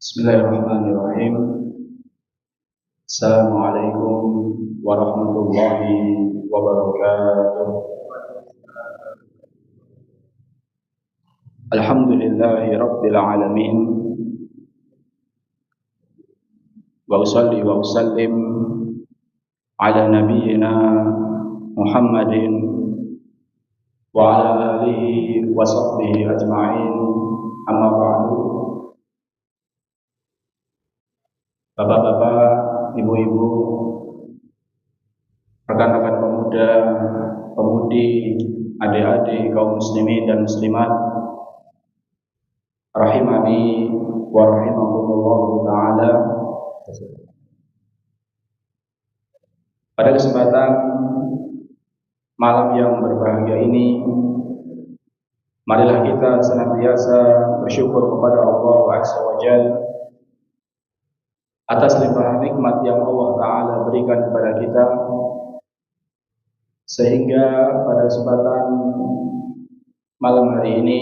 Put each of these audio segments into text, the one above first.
Bismillahirrahmanirrahim. Assalamualaikum warahmatullahi wabarakatuh. Alhamdulillahi rabbil alamin. Wa usalli wa usallim ala nabiyyina Muhammadin wa ala alihi wa sahbihi ajma'in. Amma ba'du. Bapak-bapak, ibu-ibu, rekan-rekan pemuda, pemudi, adik-adik kaum muslimin dan muslimat, rahimani wa rahimakumullah ta'ala. Pada kesempatan malam yang berbahagia ini, marilah kita senantiasa bersyukur kepada Allah Azza wa Jalla atas limpahan nikmat yang Allah Ta'ala berikan kepada kita, sehingga pada kesempatan malam hari ini,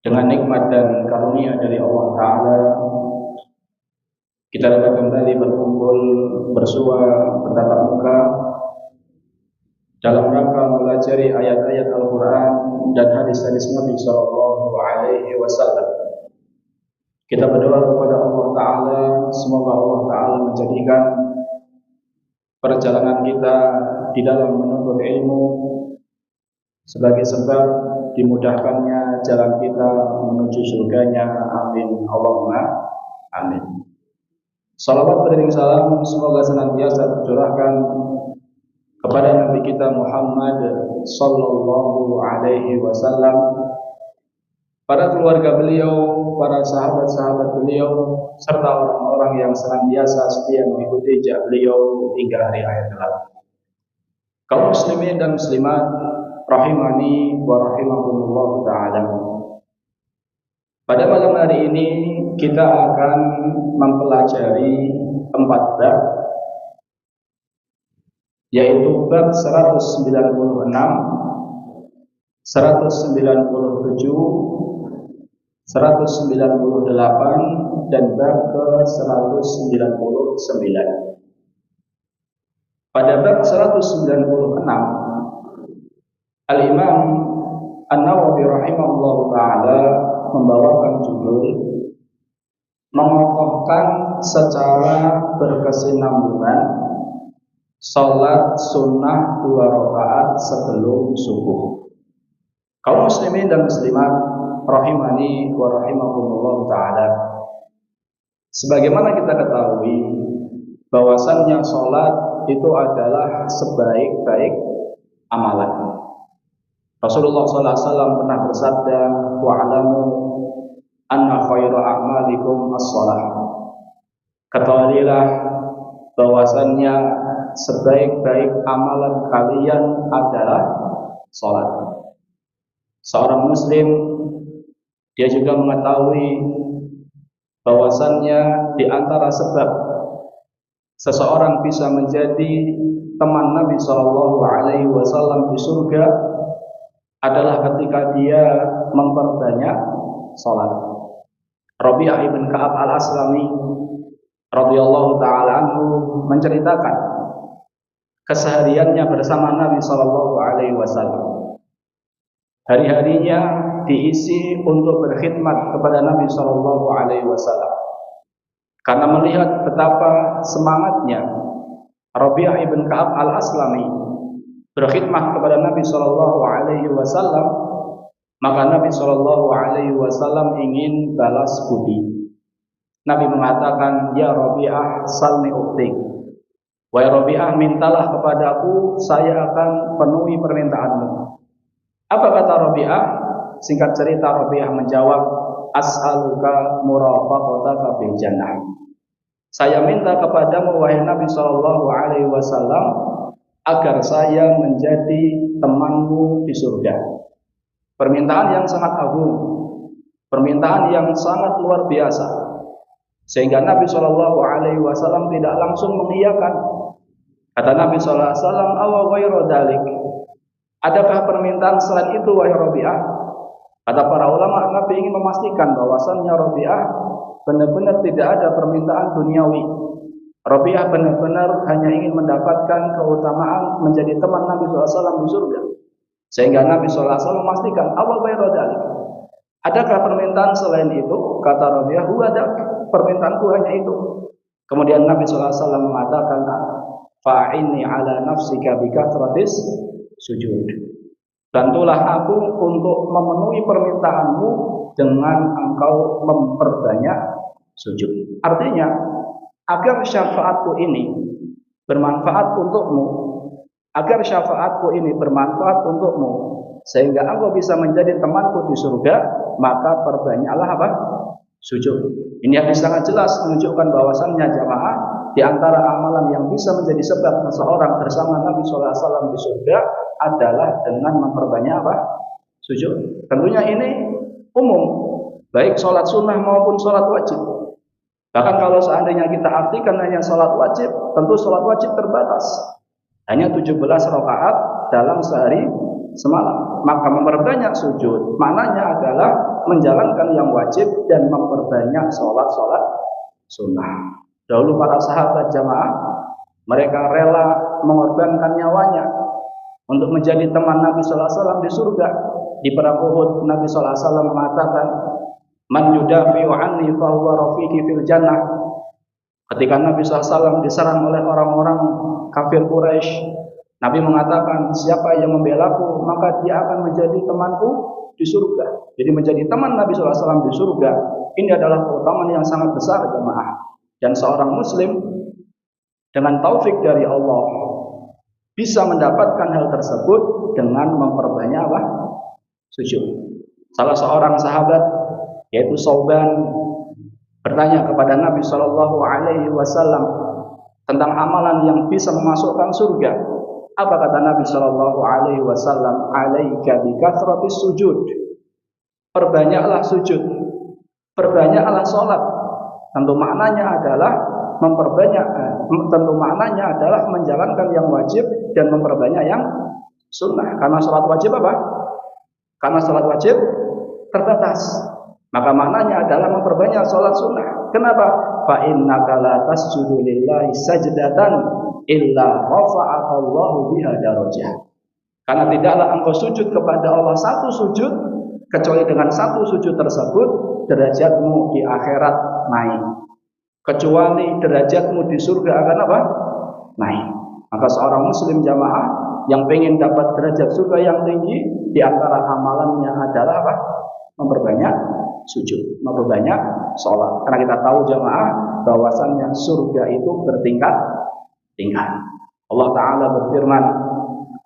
dengan nikmat dan karunia dari Allah Ta'ala, kita dapat kembali berkumpul, bersua, bertatap muka dalam rangka mempelajari ayat-ayat Al-Quran dan hadis-hadis Nabi Sallallahu Alaihi Wasallam. Kita berdoa kepada Allah Ta'ala, semoga Allah Ta'ala menjadikan perjalanan kita di dalam menuntut ilmu sebagai sebab dimudahkannya jalan kita menuju surganya. Amin. Allahumma amin. Salawat beriring salam semoga senantiasa tercurahkan kepada Nabi kita Muhammad Sallallahu Alaihi Wasallam, para keluarga beliau, para sahabat-sahabat beliau, serta orang-orang yang senantiasa setia mengikuti jejak beliau hingga hari akhir kelak. Kaum muslimin dan muslimat, rahimani wa rahimakumullah ta'ala. Pada malam hari ini kita akan mempelajari 4 bab, yaitu bab 196, 197, 198 dan bab ke-199. Pada bab 196, Al-Imam An-Nawawi rahimahullah ta'ala membawakan judul mengokohkan secara berkesinambungan salat sunnah 2 rakaat sebelum subuh. Kaum muslimin dan muslimat, rahimani wa rahimakumullah ta'ala, sebagaimana kita ketahui bahwasannya sholat itu adalah sebaik-baik amalan. Rasulullah SAW pernah bersabda, wa'alamu anna khairu a'malikum as-sholah. Ketahuilah bahwasannya sebaik-baik amalan kalian adalah sholat. Seorang muslim, dia juga mengetahui bahwasannya di antara sebab seseorang bisa menjadi teman Nabi Shallallahu Alaihi Wasallam di surga adalah ketika dia memperbanyak salat. Rabi'ah ibn Ka'ab al-Aslami radhiyallahu ta'ala anhu menceritakan kesehariannya bersama Nabi Shallallahu Alaihi Wasallam. Hari-harinya diisi untuk berkhidmat kepada Nabi Shallallahu Alaihi Wasallam. Karena melihat betapa semangatnya Rabi'ah ibn Ka'ab al-Aslami berkhidmat kepada Nabi Shallallahu Alaihi Wasallam, maka Nabi Shallallahu Alaihi Wasallam ingin balas budi. Nabi mengatakan, ya Rabi'ah, salni uktik. Wahai Rabi'ah, mintalah kepadaku, saya akan penuhi permintaanmu. Apa kata Rabi'ah? Singkat cerita, Rabi'ah menjawab, as'aluka murafaqataka fil jannah. Saya minta kepadamu, wahai Nabi Shallallahu Alaihi Wasallam, agar saya menjadi temanmu di surga. Permintaan yang sangat agung, permintaan yang sangat luar biasa, sehingga Nabi Shallallahu Alaihi Wasallam tidak langsung mengiyakan. Kata Nabi sallallahu alaihi wasallam, "Aw ghairu dzalik?" Adakah permintaan selain itu wahai Rabi'ah? Kata para ulama, Nabi ingin memastikan bahwasannya Rabi'ah benar-benar tidak ada permintaan duniawi. Rabi'ah benar-benar hanya ingin mendapatkan keutamaan menjadi teman Nabi SAW di surga. Sehingga Nabi SAW memastikan, awal ghairu dzalik. Adakah permintaan selain itu? Kata Rabi'ah, huwa dzak, permintaanku hanya itu. Kemudian Nabi SAW mengatakan, fa'inni ala nafsika bikathratis sujud. Bantulah aku untuk memenuhi permintaanmu dengan engkau memperbanyak sujud. Artinya, agar syafaatku ini bermanfaat untukmu, agar syafaatku ini bermanfaat untukmu, sehingga engkau bisa menjadi temanku di surga, maka perbanyaklah apa? Sujud. Ini hadis sangat jelas menunjukkan bahwasannya jamaah di antara amalan yang bisa menjadi sebab seseorang bersama Nabi SAW di surga adalah dengan memperbanyak apa? Sujud. Tentunya ini umum, baik sholat sunnah maupun sholat wajib. Bahkan kalau seandainya kita artikan hanya sholat wajib, tentu sholat wajib terbatas. Hanya 17 rakaat dalam sehari semalam. Maka memperbanyak sujud, maknanya adalah menjalankan yang wajib dan memperbanyak sholat-sholat sunnah. Dahulu para sahabat jamaah, mereka rela mengorbankan nyawanya untuk menjadi teman Nabi SAW di surga. Di perang Uhud, Nabi SAW mengatakan, man yudafi'u anni fahuwa rafiqi fil jannah. Ketika Nabi SAW diserang oleh orang-orang kafir Quraisy, Nabi mengatakan, siapa yang membelaku, maka dia akan menjadi temanku di surga. Jadi menjadi teman Nabi SAW di surga, ini adalah keutamaan yang sangat besar jemaah. Dan seorang muslim dengan taufik dari Allah bisa mendapatkan hal tersebut dengan memperbanyak apa? Sujud. Salah seorang sahabat yaitu Sauban bertanya kepada Nabi SAW tentang amalan yang bisa memasukkan surga. Apa kata Nabi SAW? Alaika bikathratis sujud. Perbanyaklah sujud, perbanyaklah sholat. Tentu maknanya adalah menjalankan yang wajib dan memperbanyak yang sunnah. Karena sholat wajib apa? Karena sholat wajib terbatas. Maka maknanya adalah memperbanyak sholat sunnah. Kenapa? Fa innaka la tasjudu lillahi sajdatan illa rafa'aka Allahu biha darajah. Karena tidaklah engkau sujud kepada Allah satu sujud, kecuali dengan satu sujud tersebut derajatmu di akhirat naik. Kecuali derajatmu di surga akan apa? Naik. Maka seorang muslim jamaah yang ingin dapat derajat surga yang tinggi, di antara amalannya adalah apa? Memperbanyak sujud, memperbanyak sholat. Karena kita tahu jamaah bahwasannya surga itu bertingkat-tingkat. Allah Ta'ala berfirman,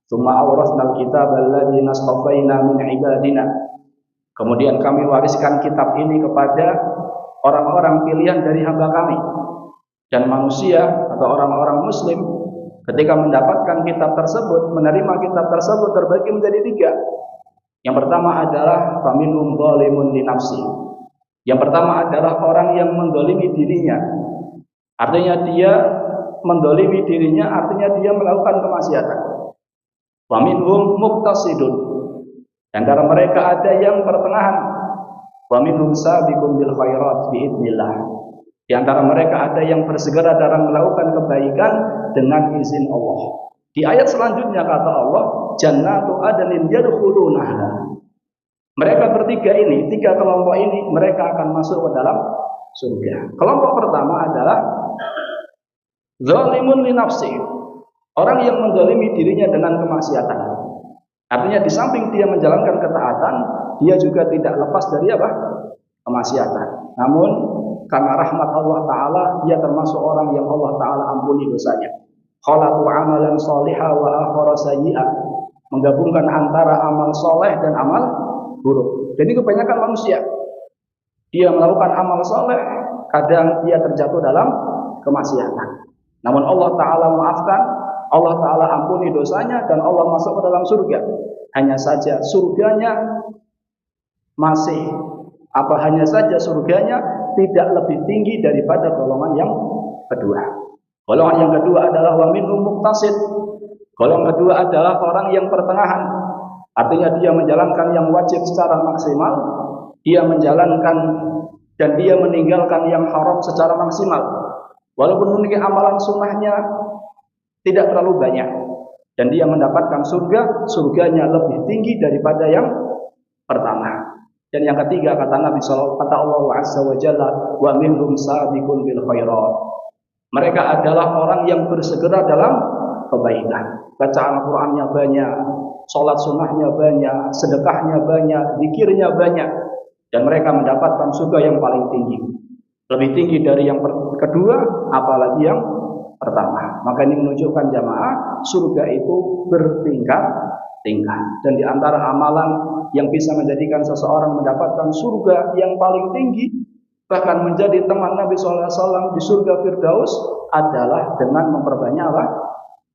"Tsumma awrasnal kitaba alladziina astafaina min ibadina." Kemudian kami wariskan kitab ini kepada orang-orang pilihan dari hamba kami. Dan manusia atau orang-orang muslim ketika mendapatkan kitab tersebut, menerima kitab tersebut terbagi menjadi 3. Yang pertama adalah faminhum dzalimun li nafsi. Yang pertama adalah orang yang mendolimi dirinya. Artinya dia mendolimi dirinya, artinya dia melakukan kemaksiatan. Faminhum muqtasidun. Di antara mereka ada yang pertengahan. Wa minhum sabiqun bil khairat biidznillah. Di antara mereka ada yang bersegera dalam melakukan kebaikan dengan izin Allah. Di ayat selanjutnya kata Allah, jannatu adnin yadkhulunaha. Mereka bertiga ini, 3 kelompok ini, mereka akan masuk ke dalam surga. Kelompok pertama adalah zalimun li nafsi. Orang yang mendolimi dirinya dengan kemaksiatan. Artinya di samping dia menjalankan ketaatan, dia juga tidak lepas dari apa? Kemaksiatan. Namun karena rahmat Allah Ta'ala, dia termasuk orang yang Allah Ta'ala ampuni dosanya. Khalatu amalan salihah wa akhara sayyi'ah. Menggabungkan antara amal soleh dan amal buruk. Jadi kebanyakan manusia, dia melakukan amal soleh, kadang dia terjatuh dalam kemaksiatan. Namun Allah Ta'ala maafkan, Allah Ta'ala ampuni dosanya, dan Allah masuk ke dalam surga. Hanya saja surganya hanya saja surganya tidak lebih tinggi daripada golongan yang kedua. Golongan yang kedua adalah wa minhum muqtasid. Golongan kedua adalah orang yang pertengahan. Artinya dia menjalankan yang wajib secara maksimal, dia menjalankan dan dia meninggalkan yang haram secara maksimal. Walaupun memiliki amalan sunnahnya tidak terlalu banyak, dan dia mendapatkan surganya lebih tinggi daripada yang pertama. Dan yang ketiga kata Nabi sallallahu kata Allah azza wa jalla wa minhum sabiqun bil khairat. Mereka adalah orang yang bersegera dalam kebaikan. Bacaan Al-Qur'annya banyak, salat sunnahnya banyak, sedekahnya banyak, zikirnya banyak, dan mereka mendapatkan surga yang paling tinggi. Lebih tinggi dari yang kedua, apalagi yang pertama. Maka ini menunjukkan jamaah, surga itu bertingkat-tingkat. Dan di antara amalan yang bisa menjadikan seseorang mendapatkan surga yang paling tinggi, bahkan menjadi teman Nabi SAW di surga Firdaus, adalah dengan memperbanyak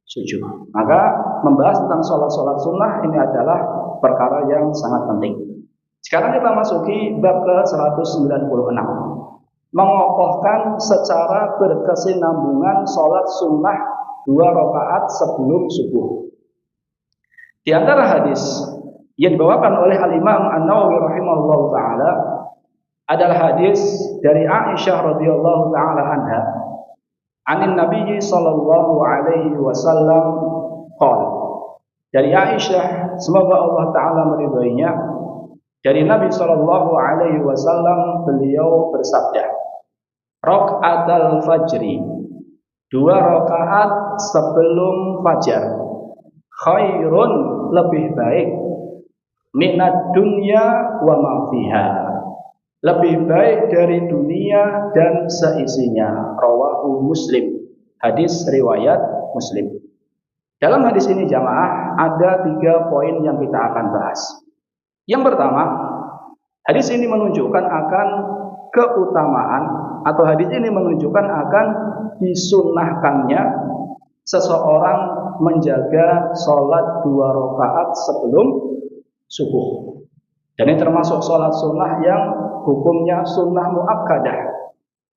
sujud. Maka membahas tentang sholat sunnah ini adalah perkara yang sangat penting. Sekarang kita masuki bab ke 196, mengokohkan secara berkesinambungan sholat sunnah 2 rakaat sebelum subuh. Di antara hadis yang dibawakan oleh Al-Imam An-Nawawi rahimahullah ta'ala adalah hadis dari Aisyah radhiyallahu ta'ala anha, anin Nabi sallallahu alaihi wasallam qala. Dari Aisyah, semoga Allah taala meridhoinya, dari Nabi sallallahu alaihi wasallam beliau bersabda, raqatul fajri, 2 rakaat sebelum fajar, khairun, lebih baik, minad dunya wa ma fiha, lebih baik dari dunia dan seisinya. Rawahu Muslim, hadis riwayat Muslim. Dalam hadis ini jamaah ada 3 poin yang kita akan bahas. Yang pertama, hadis ini menunjukkan akan keutamaan, atau hadis ini menunjukkan akan disunnahkannya seseorang menjaga sholat 2 rakaat sebelum subuh. Dan ini termasuk sholat sunnah yang hukumnya sunnah muakkadah,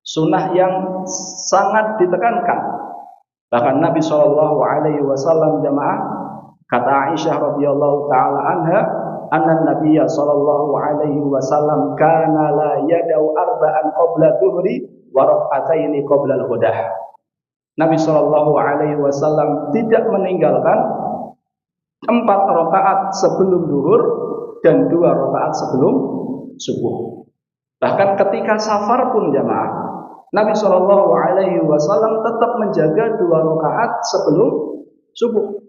sunnah yang sangat ditekankan. Bahkan Nabi Shallallahu Alaihi Wasallam jamaah, kata Aisyah radhiyallahu taala anha, anna Nabiya Shallallahu Alaihi Wasallam kana la yadau arba'an qabla dhuhri wa rak'ataini qabla al-ghudah. Nabi Shallallahu Alaihi Wasallam tidak meninggalkan 4 rakaat sebelum zuhur dan 2 rakaat sebelum subuh. Bahkan ketika safar pun jamaah, Nabi Shallallahu Alaihi Wasallam tetap menjaga 2 rakaat sebelum subuh.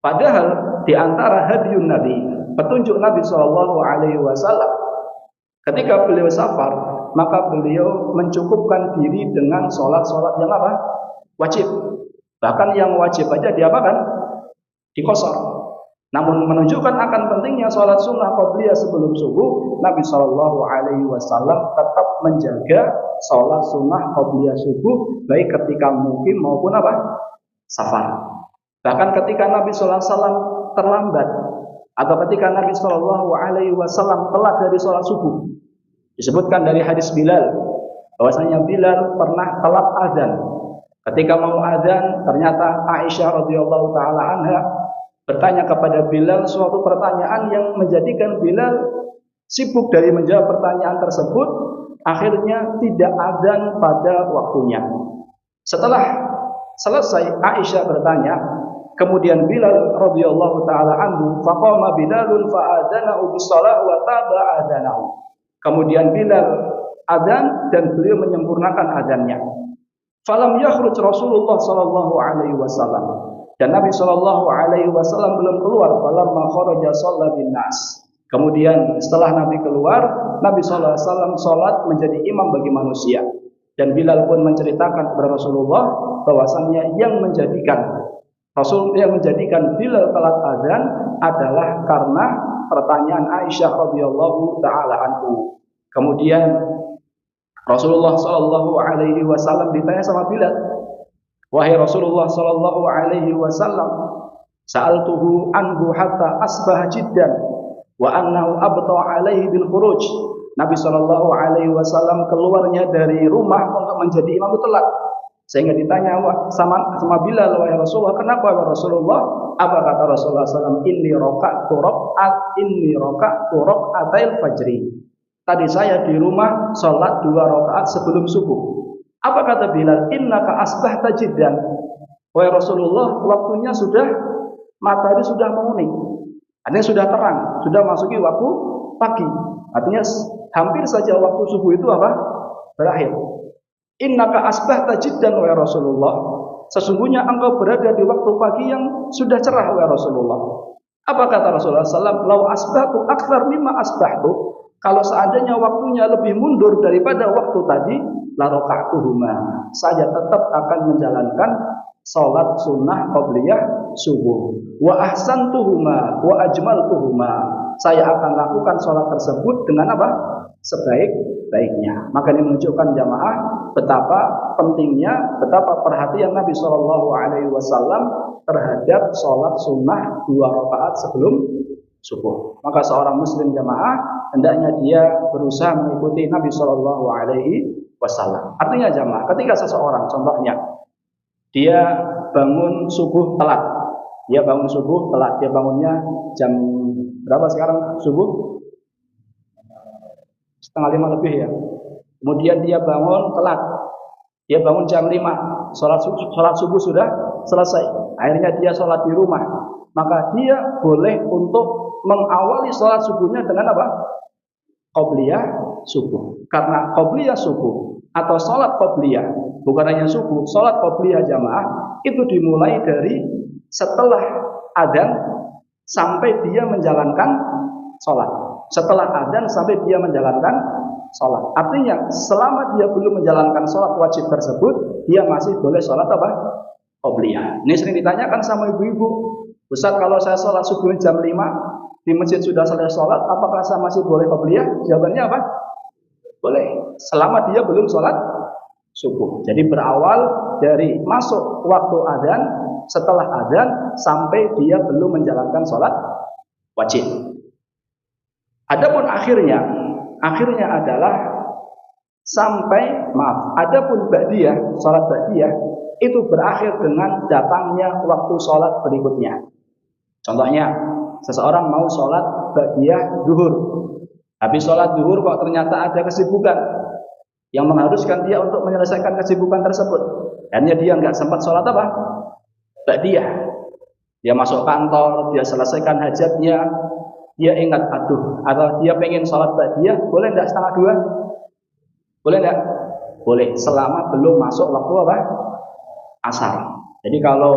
Padahal di antara hadiun Nabi, petunjuk Nabi Shallallahu Alaihi Wasallam, ketika beliau safar, maka beliau mencukupkan diri dengan sholat yang apa? Wajib. Bahkan yang wajib aja diapakan? Dikosor. Namun menunjukkan akan pentingnya sholat sunnah qabliyah sebelum subuh, Nabi Shallallahu Alaihi Wasallam tetap menjaga sholat sunnah qabliyah subuh, baik ketika mukim maupun apa? Safar. Bahkan ketika Nabi Shallallahu Alaihi Wasallam terlambat, atau ketika Nabi Shallallahu Alaihi Wasallam telat dari sholat subuh, disebutkan dari hadis Bilal, bahwasanya Bilal pernah telat azan. Ketika mau azan, ternyata Aisyah radhiyallahu taala anha bertanya kepada Bilal suatu pertanyaan yang menjadikan Bilal sibuk dari menjawab pertanyaan tersebut, akhirnya tidak azan pada waktunya. Setelah selesai Aisyah bertanya, kemudian Bilal radhiyallahu taala anhu faqama Bilalun fa'adzanahu bis-shalah wa taba adzanahu. Kemudian Bilal adzan dan beliau menyempurnakan adzannya. Falam yakhruj Rasulullah sallallahu alaihi wasallam. Dan Nabi Shallallahu Alaihi Wasallam belum keluar. Falamma kharaja shalla bin nas. Kemudian setelah Nabi keluar, Nabi Shallallahu Alaihi Wasallam sholat menjadi imam bagi manusia. Dan Bilal pun menceritakan kepada Rasulullah bahwasannya yang menjadikan Bilal telat azan adalah karena pertanyaan Aisyah radhiyallahu taala anhu. Kemudian Rasulullah Shallallahu Alaihi Wasallam ditanya sama Bilal, wahai Rasulullah sallallahu alaihi wasallam, sa'altuhu anhu hatta asbah jiddan wa annahu abta alaihi bil khuruj. Nabi sallallahu alaihi wasallam keluarnya dari rumah untuk menjadi imam telat. Sehingga ditanya sama Bilal, wahai Rasulullah, kenapa wahai Rasulullah? Apa kata Rasulullah SAW? Inni roka'tu rok'atail fajri. Tadi saya di rumah sholat 2 rakaat sebelum subuh. Apa kata Bilal? Innaka asbahta jiddan. Wahai Rasulullah, waktunya matahari sudah menguning. Artinya sudah terang, sudah masuki waktu pagi. Artinya hampir saja waktu subuh itu berakhir. Innaka asbahta jiddan wahai Rasulullah. Sesungguhnya engkau berada di waktu pagi yang sudah cerah wahai Rasulullah. Apa kata Rasulullah SAW? Lau asbahtu akthar mimma asbahtu. Kalau seandainya waktunya lebih mundur daripada waktu tadi, la raka'tuhuma. Saya tetap akan menjalankan salat sunnah qabliyah subuh. Wa ahsantuhuma wa ajmaltuhuma. Saya akan lakukan salat tersebut dengan sebaik-baiknya. Maka ini menunjukkan jamaah betapa pentingnya, betapa perhatian Nabi SAW terhadap salat sunnah 2 rakaat sebelum subuh. Maka seorang muslim jamaah hendaknya dia berusaha mengikuti Nabi SAW. Artinya jamaah, ketika seseorang contohnya dia bangun subuh telat, dia bangunnya jam berapa sekarang subuh? 4:30 lebih ya. Kemudian dia bangun telat, dia bangun jam 5, sholat subuh sudah selesai. Akhirnya dia sholat di rumah, maka dia boleh untuk mengawali sholat subuhnya dengan qabliyah subuh. Karena qabliyah subuh atau sholat qabliyah, bukan hanya subuh, sholat qabliyah jamaah itu dimulai dari setelah adzan sampai dia menjalankan sholat. Setelah adzan sampai dia menjalankan sholat. Artinya selama dia belum menjalankan sholat wajib tersebut, dia masih boleh sholat qabliyah. Ini sering ditanyakan sama ibu-ibu, Ustaz, kalau saya sholat subuh jam 5 di masjid sudah selesai sholat, apakah saya masih boleh qabliyah? Jawabannya apa? Boleh, selama dia belum sholat subuh. Jadi berawal dari masuk waktu adzan, setelah adzan sampai dia belum menjalankan sholat wajib. Adapun akhirnya adalah adapun ba'diyah, sholat ba'diyah itu berakhir dengan datangnya waktu sholat berikutnya. Contohnya, seseorang mau sholat ba'diyah zuhur. Habis sholat zuhur kok ternyata ada kesibukan yang mengharuskan dia untuk menyelesaikan kesibukan tersebut. Akhirnya dia nggak sempat sholat ba'diyah. Dia masuk kantor, dia selesaikan hajatnya, dia ingat atau dia pengen sholat ba'diyah, boleh nggak 1:30? Boleh nggak? Boleh, selama belum masuk waktu asar. Jadi kalau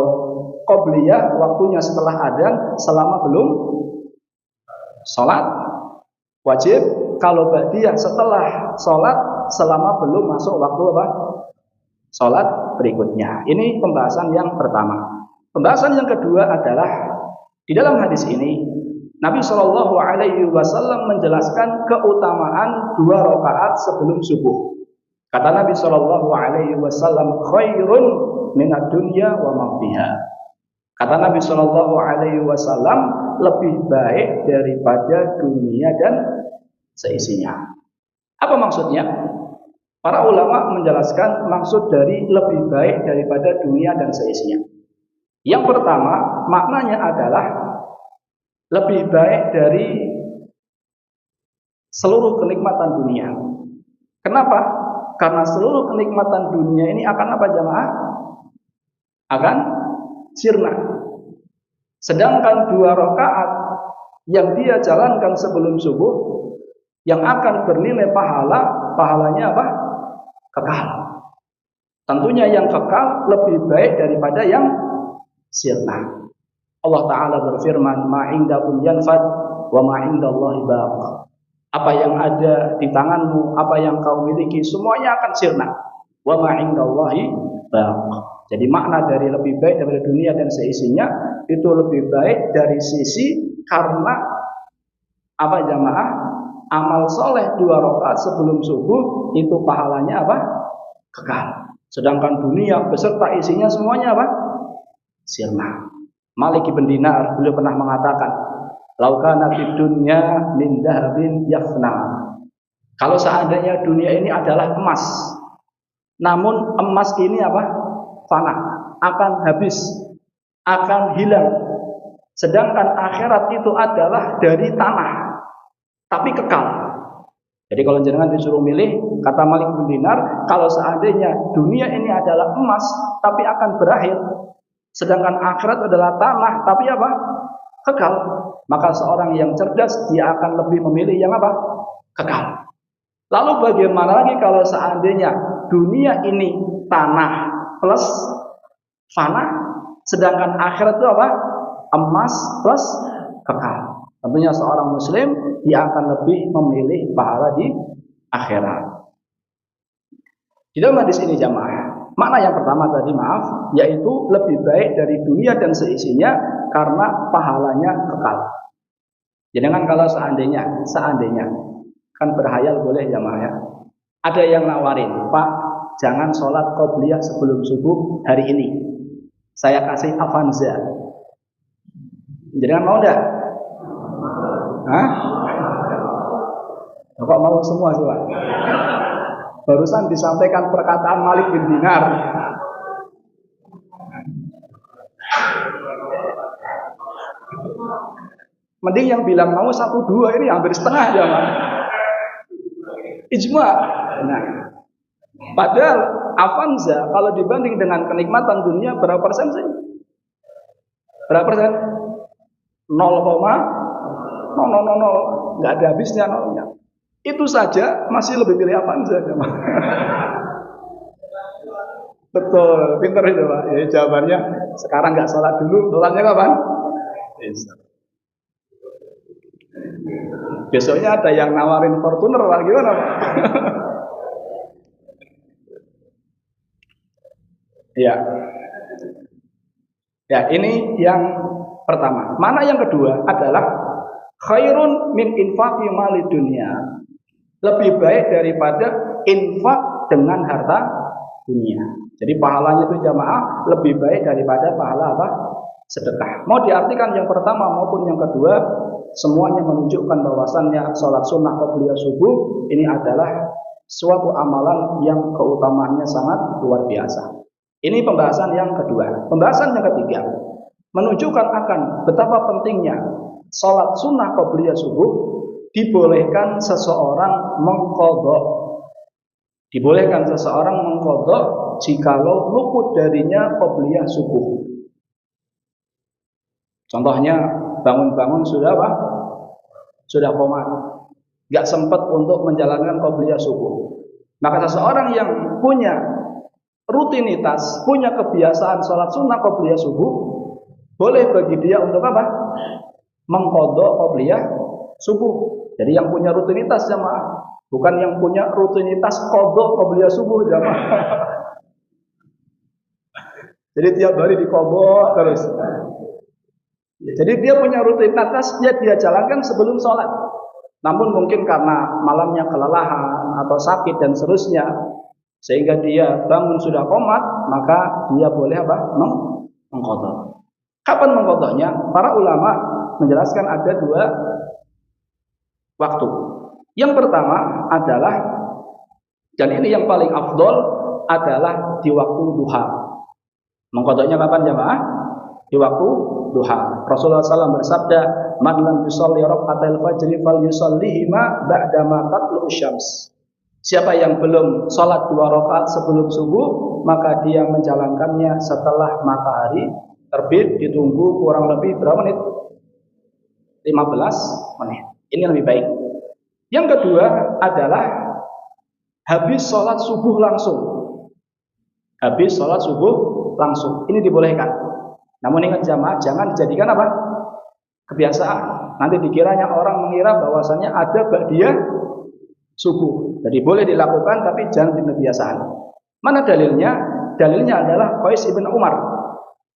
qabliyah waktunya setelah adzan selama belum sholat wajib. Kalau ba'diyah setelah sholat selama belum masuk waktu sholat berikutnya. Ini pembahasan yang pertama. Pembahasan yang kedua adalah di dalam hadis ini Nabi SAW menjelaskan keutamaan 2 rakaat sebelum subuh. Kata Nabi SAW, khairun minad dunya wa ma fiha. Kata Nabi SAW, lebih baik daripada dunia dan seisinya. Apa maksudnya? Para ulama menjelaskan maksud dari lebih baik daripada dunia dan seisinya. Yang pertama, maknanya adalah lebih baik dari seluruh kenikmatan dunia. Kenapa? Karena seluruh kenikmatan dunia ini akan apa jamaah? Akan sirna. Sedangkan 2 rakaat yang dia jalankan sebelum subuh, yang akan bernilai pahalanya apa? Kekal. Tentunya yang kekal lebih baik daripada yang sirna. Allah Ta'ala berfirman, ma'indakum yanfad wa ma'indallahi baq. Apa yang ada di tanganmu, apa yang kau miliki, semuanya akan sirna. Wa ma'indallahi baq. Jadi makna dari lebih baik daripada dunia dan seisinya itu lebih baik dari sisi karena apa jamaah? Amal soleh 2 rakaat sebelum subuh itu pahalanya apa? Kekal. Sedangkan dunia beserta isinya semuanya apa? Sirna. Malik bin Dinar beliau pernah mengatakan, "Laukana fid dunya min dhahabin yafna." Kalau seandainya dunia ini adalah emas, namun emas ini apa? fana, akan habis, akan hilang. Sedangkan akhirat itu adalah dari tanah, tapi kekal. Jadi kalau jenengan disuruh milih, kata Malik bin Dinar, kalau seandainya dunia ini adalah emas, tapi akan berakhir, sedangkan akhirat adalah tanah, tapi apa? Kekal. Maka seorang yang cerdas, dia akan lebih memilih yang apa? Kekal. Lalu bagaimana lagi kalau seandainya dunia ini tanah plus fana, sedangkan akhirat itu apa? Emas plus kekal. Tentunya seorang muslim dia akan lebih memilih pahala di akhirat. Di dalam hadis ini jamaah, makna yang pertama tadi yaitu lebih baik dari dunia dan seisinya karena pahalanya kekal. Jangan kalau seandainya kan berhayal boleh jamaah ya. Ada yang nawarin, Pak, jangan sholat qobliyah sebelum subuh hari ini. Saya kasih Avanza. Jangan mau enggak? Hah? Kok mau semua sih, Pak? Barusan disampaikan perkataan Malik bin Dinar. Mending yang bilang mau 1-2 ini hampir setengah jamaah. Ijma. Nah, padahal Avanza kalau dibanding dengan kenikmatan dunia berapa persen sih? Berapa persen? 0,000, nggak ada habisnya nolnya. Itu saja masih lebih pilih Avanza jamaah. Betul, pinter itu Pak. Ya, jawabannya sekarang nggak sholat dulu, sholatnya kapan? Besoknya ada yang nawarin Fortuner, Pak. Gimana Pak? Ya. Ya, ini yang pertama. Mana yang kedua adalah khairun min infaqi mali dunia. Lebih baik daripada infak dengan harta dunia. Jadi pahalanya itu jamaah lebih baik daripada pahala apa? Sedekah. Mau diartikan yang pertama maupun yang kedua, semuanya menunjukkan bahwasannya sholat sunnah qobliyah subuh ini adalah suatu amalan yang keutamaannya sangat luar biasa. Ini pembahasan yang kedua. Pembahasan yang ketiga menunjukkan akan betapa pentingnya sholat sunnah qobliyah subuh. Dibolehkan seseorang mengqadha. Dibolehkan seseorang mengqadha jikalau luput darinya qobliyah subuh. Contohnya bangun-bangun sudah apa? Sudah qomat, nggak sempat untuk menjalankan qobliyah subuh. Maka seseorang yang punya rutinitas, punya kebiasaan sholat sunnah qobliyah subuh, boleh bagi dia untuk apa? Mengqadha qobliyah subuh. Jadi yang punya rutinitas jamaah, bukan yang punya rutinitas qadha qobliyah subuh jamaah. Jadi tiap hari diqadha terus. Jadi dia punya rutinitas dia jalankan sebelum sholat. Namun mungkin karena malamnya kelelahan atau sakit dan seterusnya, sehingga dia bangun sudah qomat, maka dia boleh apa? Mengqadha. Kapan mengqadhanya? Para ulama menjelaskan ada dua waktu. Yang pertama adalah, dan ini yang paling afdol, adalah di waktu duha. Mengqadhanya kapan jamaah? Di waktu duha. Rasulullah SAW bersabda, "Man lam yusalli raka'atal fajri falyusallihima ba'dama tatlu'us syams." Siapa yang belum sholat 2 rakaat sebelum subuh, maka dia menjalankannya setelah matahari terbit, ditunggu kurang lebih berapa menit? 15 menit. Ini lebih baik. Yang kedua adalah habis sholat subuh langsung. Habis sholat subuh langsung. Ini dibolehkan. Namun ingat jamaah, jangan dijadikan apa? Kebiasaan. Nanti dikiranya orang mengira bahwasannya ada ba'diyah subuh. Jadi boleh dilakukan tapi jangan jadi kebiasaan. Mana dalilnya? Dalilnya adalah Qais ibn Umar.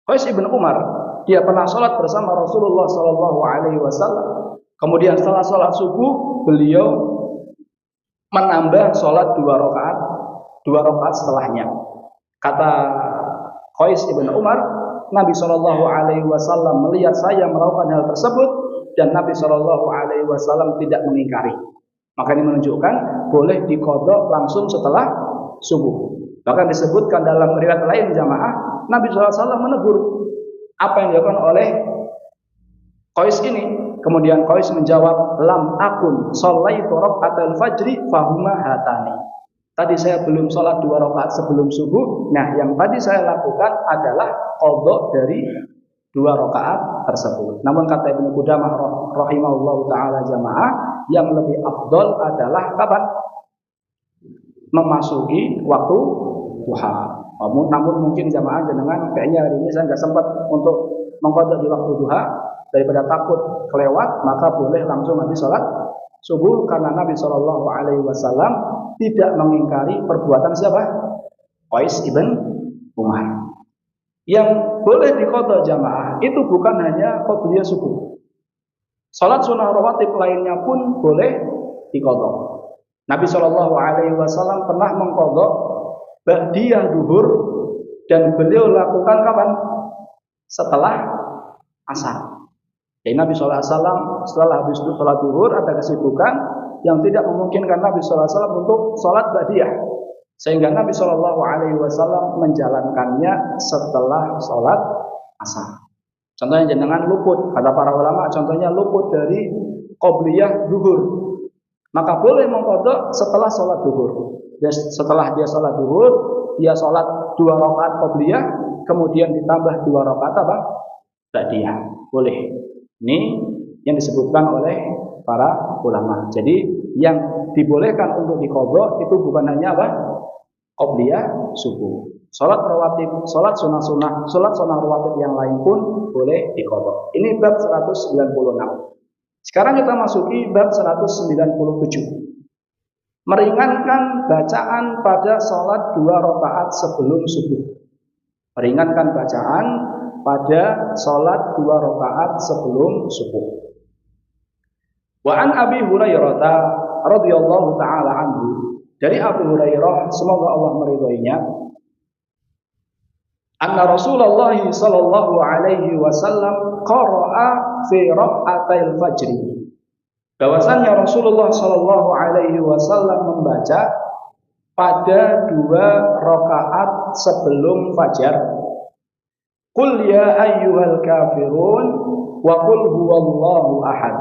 Qais ibn Umar, dia pernah sholat bersama Rasulullah SAW. Kemudian setelah sholat subuh, beliau menambah sholat 2 rakaat setelahnya. Kata Qais ibn Umar, Nabi SAW melihat saya melakukan hal tersebut dan Nabi SAW tidak mengingkari. Maka ini menunjukkan boleh diqadha langsung setelah subuh. Bahkan disebutkan dalam riwayat lain jamaah, Nabi SAW menegur apa yang dilakukan oleh Qais ini. Kemudian Qais menjawab, lam akun shallaitu raka'atal fajri fahuma hatani. Tadi saya belum sholat 2 rakaat sebelum subuh. Nah, yang tadi saya lakukan adalah qadha dari 2 rakaat tersebut. Namun kata Ibnu Qudamah rahimahullahu taala jamaah, yang lebih afdol adalah kapan? Memasuki waktu duha. Namun mungkin jamaah jenengan kayaknya hari ini saya nggak sempat untuk mengqadha di waktu duha, daripada takut kelewat, maka boleh langsung nanti sholat subuh, karena Nabi Shallallahu Alaihi Wasallam tidak mengingkari perbuatan siapa? Qais ibn Umar. Yang boleh diqadha jamaah itu bukan hanya qabliyah subuh. Salat sunnah rawatib lainnya pun boleh diqadha. Nabi Shallallahu Alaihi Wasallam pernah mengqadha ba'diyah duhur, dan beliau lakukan kapan? Setelah asar. Jadi Nabi Shallallahu Alaihi Wasallam setelah habis sholat duhur ada kesibukan yang tidak memungkinkan Nabi Shallallahu Alaihi Wasallam untuk sholat ba'diyah, sehingga Nabi Shallallahu Alaihi Wasallam menjalankannya setelah sholat asar. Contohnya jenengan luput, kata para ulama, contohnya luput dari qobliyah duhur, maka boleh mengqadha setelah sholat duhur. Dan setelah dia sholat duhur, dia sholat 2 rakaat qobliyah, kemudian ditambah 2 rakaat apa? Ba'diyah. Boleh. Ini yang disebutkan oleh para ulama. Jadi yang dibolehkan untuk diqadha itu bukan hanya apa? Qobliyah subuh. Salat rawatib, salat sunah-sunah, salat sunah rawatib yang lain pun boleh diqadha. Ini bab 196. Sekarang kita masuki bab 197. Meringankan bacaan pada salat 2 rakaat sebelum subuh. Meringankan bacaan pada salat 2 rakaat sebelum subuh. Wa an Abi Hurairah radhiyallahu taala anhu, dari Abu Hurairah semoga Allah meridhoinya, anna Rasulullah sallallahu alaihi wasallam qara'a fi rak'atil fajri, bahwasanya Rasulullah sallallahu alaihi wasallam membaca pada 2 rakaat sebelum fajar, qul ya ayyuhal kafirun wa qul huwallahu ahad.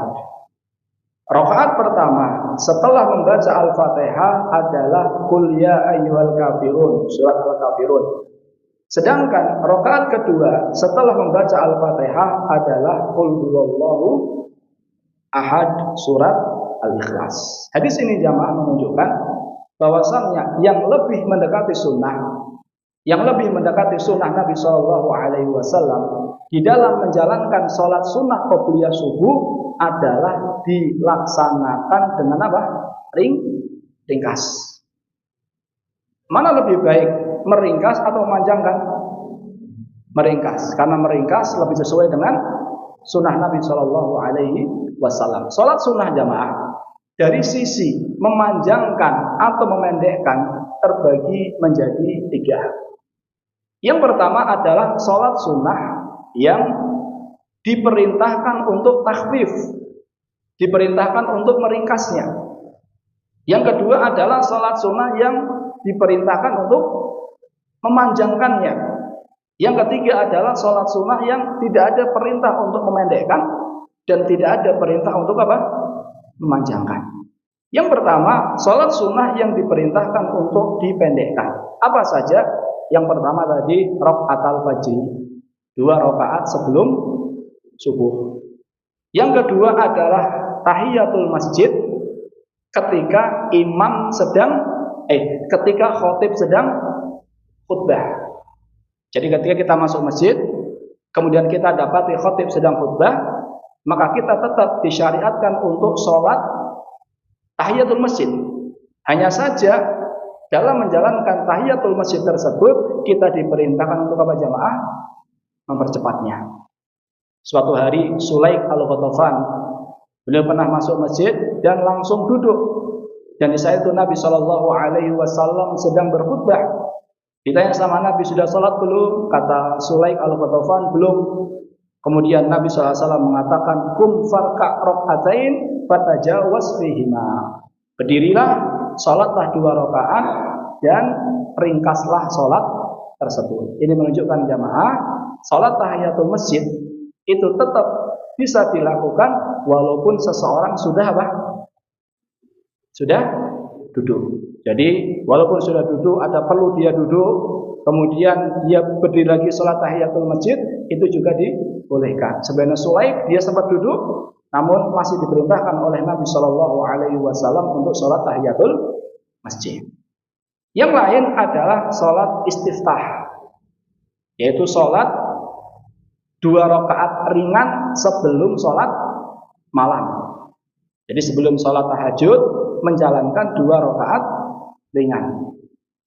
Rakaat pertama setelah membaca Al-Fatihah adalah qul ya ayyuhal kafirun, surat Al-Kafirun. Sedangkan rakaat kedua setelah membaca Al-Fatihah adalah qul huwallahu ahad, surat Al-Ikhlas. Hadis ini jamaah menunjukkan bahwasannya yang lebih mendekati sunnah, yang lebih mendekati sunnah Nabi Shallallahu Alaihi Wasallam di dalam menjalankan sholat sunnah qobliyah subuh adalah dilaksanakan dengan apa? Ringkas. Mana lebih baik, meringkas atau memanjangkan? Meringkas, karena meringkas lebih sesuai dengan sunnah Nabi Shallallahu Alaihi Wasallam. Sholat sunnah jamaah dari sisi memanjangkan atau memendekkan terbagi menjadi 3. Yang pertama adalah sholat sunnah yang diperintahkan untuk takhfif, diperintahkan untuk meringkasnya. Yang kedua adalah sholat sunnah yang diperintahkan untuk memanjangkannya. Yang ketiga adalah sholat sunnah yang tidak ada perintah untuk memendekkan dan tidak ada perintah untuk apa? Memanjangkan. Yang pertama, sholat sunnah yang diperintahkan untuk dipendekkan. Apa saja? Yang pertama tadi raka'atul fajri, 2 rakaat sebelum subuh. Yang kedua adalah tahiyatul masjid ketika imam ketika khatib sedang khutbah. Jadi ketika kita masuk masjid, kemudian kita dapati khatib sedang khutbah, maka kita tetap disyariatkan untuk sholat tahiyatul masjid. Hanya saja dalam menjalankan tahiyatul masjid tersebut kita diperintahkan untuk apa jamaah? Mempercepatnya. Suatu hari Sulaik al-Ghatafan, beliau pernah masuk masjid dan langsung duduk. Dan di saat itu Nabi Shallallahu Alaihi Wasallam sedang berkhutbah. Ditanya sama Nabi, sudah sholat belum? Kata Sulaik al-Ghatafan, belum. Kemudian Nabi Shallallahu Alaihi Wasallam mengatakan, kum farka rak'atain fatajawaz fihima. Berdirilah, sholatlah 2 rakaat dan ringkaslah sholat tersebut. Ini menunjukkan jamaah, sholat tahiyatul masjid itu tetap bisa dilakukan walaupun seseorang sudah apa? Sudah duduk. Jadi walaupun sudah duduk, ada perlu dia duduk, kemudian dia berdiri lagi sholat tahiyatul masjid, itu juga dibolehkan. Sebenarnya Sulaik dia sempat duduk, namun masih diperintahkan oleh Nabi Shallallahu Alaihi Wasallam untuk sholat tahiyatul masjid. Yang lain adalah sholat istiftah, yaitu sholat 2 rakaat ringan sebelum sholat malam. Jadi sebelum sholat tahajud menjalankan 2 rakaat ringan.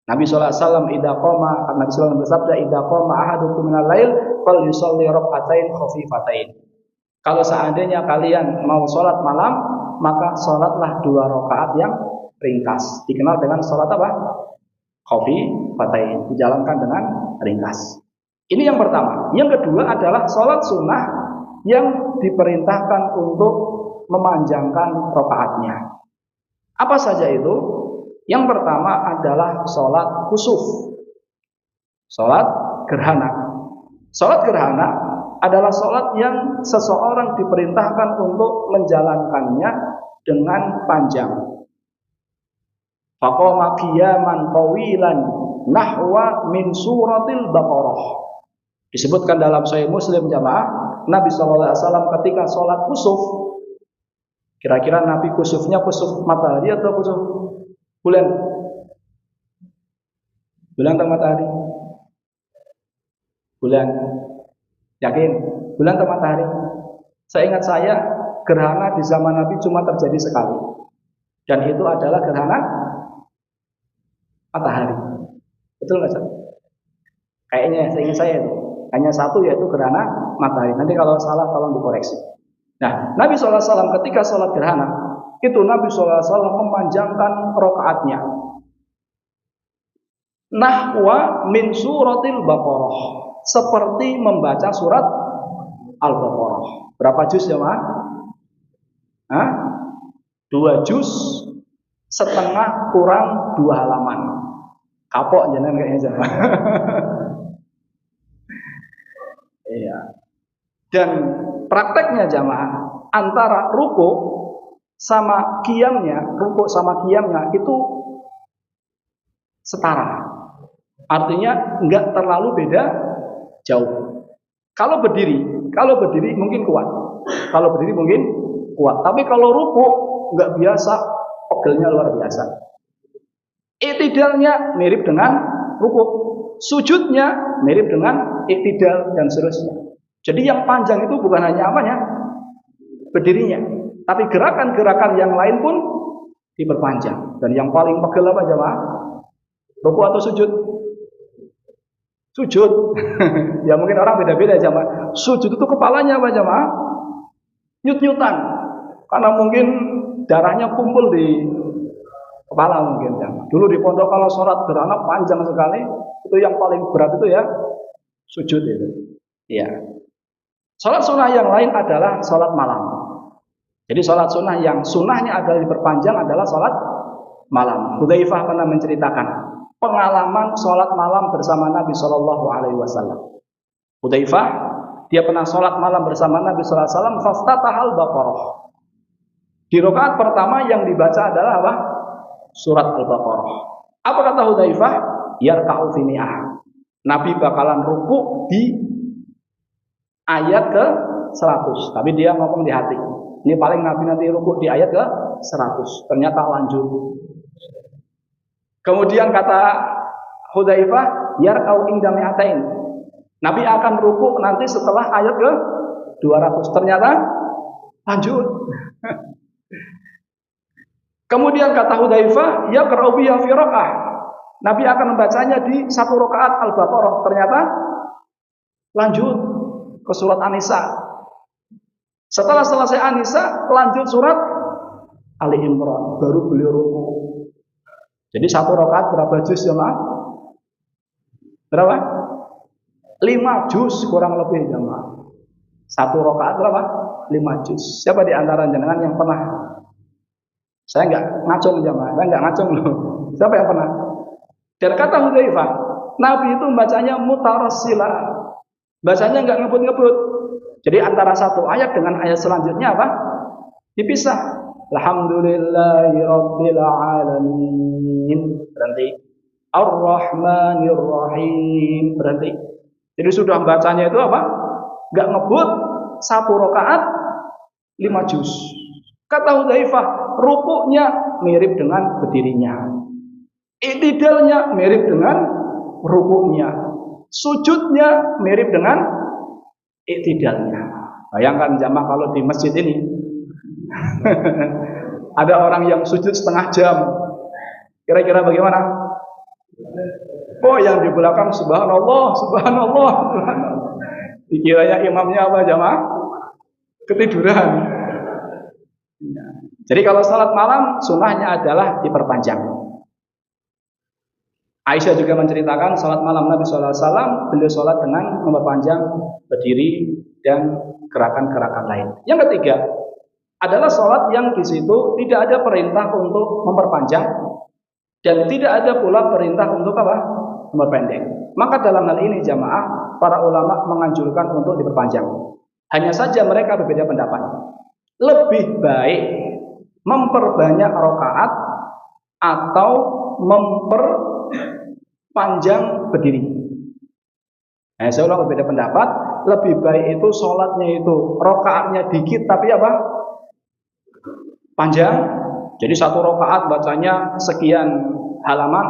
Nabi sallallahu alaihi wasallam Nabi sallallahu bersabda, idza qama ahadukum minal lail falyusalli rak'atain khafifatain. Kalau seandainya kalian mau sholat malam, maka sholatlah 2 rakaat yang ringkas. Dikenal dengan sholat apa? Khafifatain, dijalankan dengan ringkas. Ini yang pertama. Yang kedua adalah sholat sunnah yang diperintahkan untuk memanjangkan rakaatnya. Apa saja itu? Yang pertama adalah sholat khusuf, sholat gerhana. Sholat gerhana adalah sholat yang seseorang diperintahkan untuk menjalankannya dengan panjang. Faqama qiyaman tawilan nahwa min suratil Baqarah. Disebutkan dalam Sahih Muslim jamaah, Nabi SAW ketika sholat khusuf, kira-kira Nabi khusufnya khusuf matahari atau khusuf bulan? Bulan atau matahari? Bulan. Yakin? Bulan atau matahari? Seingat saya, gerhana di zaman Nabi cuma terjadi sekali. Dan itu adalah gerhana matahari. Betul nggak, Ustaz? Kayaknya seingat saya itu hanya satu, yaitu gerhana matahari. Nanti kalau salah tolong dikoreksi. Nah, Nabi SAW ketika sholat gerhana, itu Nabi SAW memanjangkan rakaatnya. Nahwa min suratil Baqarah, seperti membaca surat Al-Baqarah. Berapa juz ya, Ma? 2 juz setengah kurang 2 halaman. Kapok jangan kayaknya sama. Iya. Dan prakteknya jamaah, antara ruku sama qiyamnya, ruku sama qiyamnya itu setara. Artinya enggak terlalu beda jauh. Kalau berdiri mungkin kuat. Kalau berdiri mungkin kuat. Tapi kalau ruku enggak biasa, pegelnya luar biasa. Iktidalnya mirip dengan ruku, sujudnya mirip dengan iktidal dan seterusnya. Jadi yang panjang itu bukan hanya apanya, berdirinya, tapi gerakan-gerakan yang lain pun diperpanjang. Dan yang paling pegel apa jemaah? Ruku atau sujud? Sujud. Ya mungkin orang beda-beda jemaah. Sujud itu kepalanya apa jemaah? Nyut-nyutan. Karena mungkin darahnya kumpul di kepala mungkin jemaah. Dulu di pondok kalau sholat gerhana panjang sekali, itu yang paling berat itu ya sujud itu. Iya. Sholat sunnah yang lain adalah sholat malam. Jadi sholat sunnah yang sunnahnya adalah diperpanjang adalah sholat malam. Hudzaifah pernah menceritakan pengalaman sholat malam bersama Nabi Shallallahu Alaihi Wasallam. Hudzaifah dia pernah sholat malam bersama Nabi Shallallahu Alaihi Wasallam. Faftatahal Baqarah. Di rakaat pertama yang dibaca adalah apa? Surat Al-Baqarah. Apa kata Hudzaifah? Yarka'u fi mi'ah. Nabi bakalan ruku di ayat ke 100. Tapi dia ngomong di hati. Ini paling Nabi nanti ruku di ayat ke 100. Ternyata lanjut. Kemudian kata Hudzaifah, yarka'u inda mi'atain. Nabi akan ruku nanti setelah ayat ke 200. Ternyata lanjut. Kemudian kata Hudzaifah, yaqra'u biha fi raka'ah. Nabi akan membacanya di 1 rakaat Al-Baqarah. Ternyata lanjut ke surat An-Nisa. Setelah selesai An-Nisa, lanjut surat Ali Imran. Baru beliau ruku. Jadi 1 rakaat berapa juz ya, Mas? Berapa? 5 juz kurang lebih ya, Mas. 1 rakaat berapa? 5 juz. Siapa di antara jenengan yang pernah? Saya enggak ngacung ya, Mas. Saya enggak ngacung loh. Siapa yang pernah? Dan kata Hudzaifah, Nabi itu bacanya mutarassila, bacanya nggak ngebut-ngebut. Jadi antara satu ayat dengan ayat selanjutnya apa? Dipisah. Alhamdulillahirabbil alamin. Berhenti. Ar-Rahmanir Rahim. Berhenti. Jadi sudah bacanya itu apa? Nggak ngebut, satu rakaat 5 juz. Kata Hudzaifah, rukuknya mirip dengan berdirinya. I'tidalnya mirip dengan rukuknya. Sujudnya mirip dengan i'tidalnya. Bayangkan jamaah kalau di masjid ini ada orang yang sujud setengah jam. Kira-kira bagaimana? Oh, yang di belakang subhanallah, subhanallah, subhanallah. Dikiranya imamnya apa jamaah? Ketiduran. Jadi kalau salat malam sunnahnya adalah diperpanjang. Aisyah juga menceritakan salat malam Nabi SAW, beliau salat dengan memperpanjang berdiri dan gerakan-gerakan lain. Yang ketiga adalah salat yang di situ tidak ada perintah untuk memperpanjang dan tidak ada pula perintah untuk apa? Memperpendek. Maka dalam hal ini jamaah, para ulama menganjurkan untuk diperpanjang. Hanya saja mereka berbeda pendapat. Lebih baik memperbanyak rakaat atau memperpanjang berdiri. Nah, saya ulang, berbeda pendapat. Lebih baik itu sholatnya itu rakaatnya dikit tapi apa? Panjang. Jadi satu rakaat bacanya sekian halaman,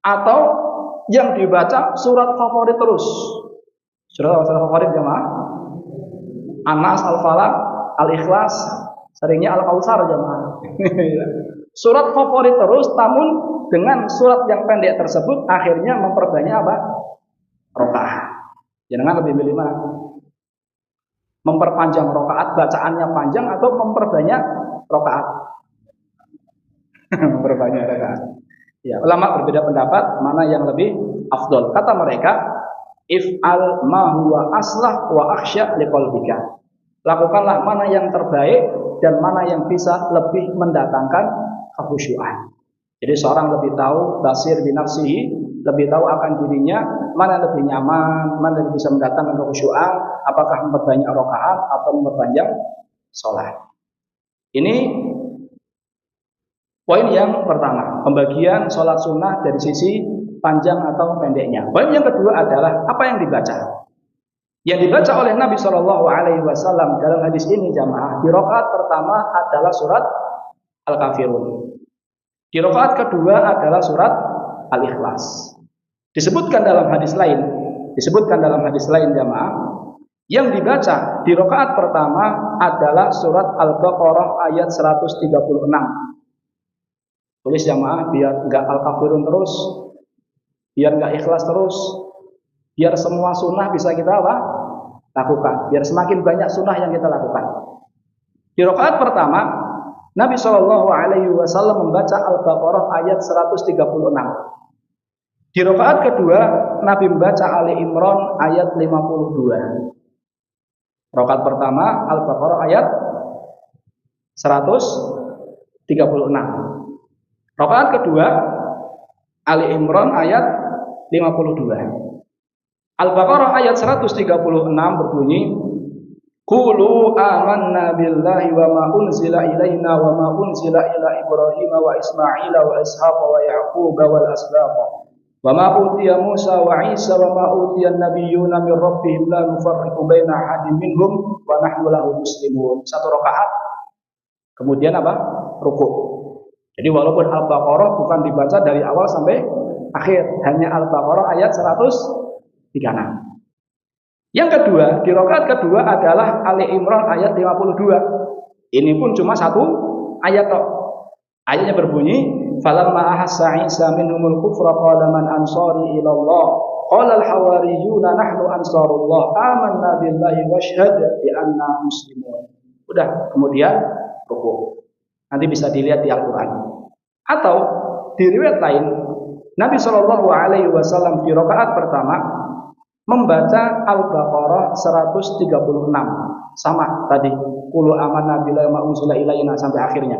atau yang dibaca surat favorit terus. Surat favorit jamaah? An-Nas, Al-Falaq, Al-Ikhlas, seringnya Al-Kautsar jamaah. Surat favorit terus, namun dengan surat yang pendek tersebut akhirnya memperbanyak apa? Rakaat. Jangan lebih pilih mana? Memperpanjang rakaat, bacaannya panjang, atau memperbanyak rakaat? Memperbanyak rakaat. Ya, ulama berbeda pendapat mana yang lebih afdol. Kata mereka, if'al ma huwa aslah wa akhsya liqalbika. Lakukanlah mana yang terbaik dan mana yang bisa lebih mendatangkan kekhusyuan. Jadi seorang lebih tahu basir bi nafsihi, lebih tahu akan dirinya mana lebih nyaman, mana lebih bisa mendatangkan kekhusyuan, apakah memperbanyak rakaat atau memperpanjang sholat. Ini poin yang pertama, pembagian sholat sunnah dari sisi panjang atau pendeknya. Poin yang kedua adalah apa yang dibaca. Yang dibaca oleh Nabi SAW dalam hadis ini jamaah, di rakaat pertama adalah surat Al-Kafirun. Di rakaat kedua adalah surat Al-Ikhlas. Disebutkan dalam hadis lain jamaah, yang dibaca di rakaat pertama adalah surat Al-Baqarah ayat 136. Tulis jamaah biar enggak Al-Kafirun terus, biar enggak Ikhlas terus, biar semua sunnah bisa kita apa? Lakukan, biar semakin banyak sunnah yang kita lakukan. Di rakaat pertama Nabi SAW membaca Al-Baqarah ayat 136. Di rakaat kedua Nabi membaca Ali Imran ayat 52. Rakaat pertama Al-Baqarah ayat 136. Rakaat kedua Ali Imran ayat 52. Al-Baqarah ayat 136 berbunyi, Qulu amanna billahi wa ma unzila ilaina wa ma unzila ila Ibrahim wa Ismail wa Ishaq wa Ya'qub wal asbaq wa ma utiya Musa wa Isa wa ma utiya an-nabiyyuna min rabbihim la nufarriqu baina ahadin minhum wa nahnu lahu muslimun. Satu rakaat. Kemudian apa? Rukuk. Jadi walaupun Al-Baqarah bukan dibaca dari awal sampai akhir, hanya Al-Baqarah ayat 136. Yang kedua, di rakaat kedua adalah Ali Imran ayat 52. Ini pun cuma satu ayat tok. Ayatnya berbunyi, "Falamma ahassa Isa minhumul kufra qala man ansari ila Allah? Qala al-hawariyuna nahnu ansarullah. Amanna billahi washhad bi anna muslimun." Udah, kemudian rukuk. Nanti bisa dilihat di Al-Qur'an. Atau di riwayat lain, Nabi SAW di rakaat pertama membaca Al-Baqarah 136, sama tadi, qulu amanna billahi ma unzila ilaina sampai akhirnya.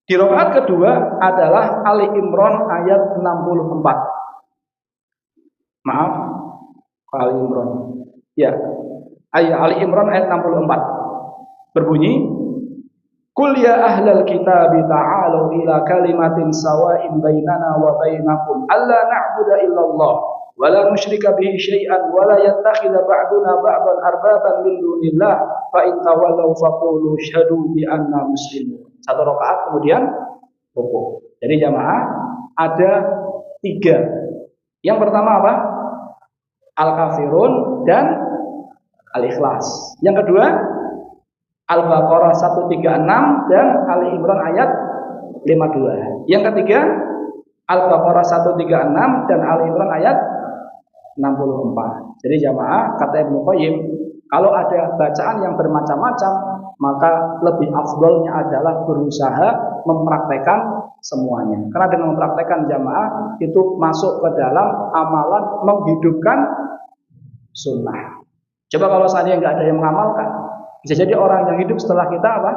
Di rakaat kedua adalah Ali Imran ayat 64. Maaf, Ali Imran. Ya, ayat Ali Imran ayat 64. Berbunyi, "Qul ya ahlal kitab ta'alu ila kalimatin sawa'in bainana wa bainakum alla na'budu illallah wa la nusyrika bihi syai'an wa la yattakhidha ba'duna ba'dan arbaban min dunillah fa in tawallaw faqulu syhadu bi anna muslimun." Satu rakaat kemudian rukuk. Jadi jamaah ada 3. Yang pertama apa? Al-Kafirun dan Al-Ikhlas. Yang kedua Al-Baqarah 136 dan Ali Imran ayat 52. Yang ketiga Al-Baqarah 136 dan Ali Imran ayat 64. Jadi jamaah, kata Ibnu Qayyim, kalau ada bacaan yang bermacam-macam, maka lebih afdolnya adalah berusaha mempraktekkan semuanya. Karena dengan mempraktekkan jamaah itu masuk ke dalam amalan menghidupkan sunnah. Coba kalau seandainya nggak ada yang mengamalkan, bisa jadi orang yang hidup setelah kita apa?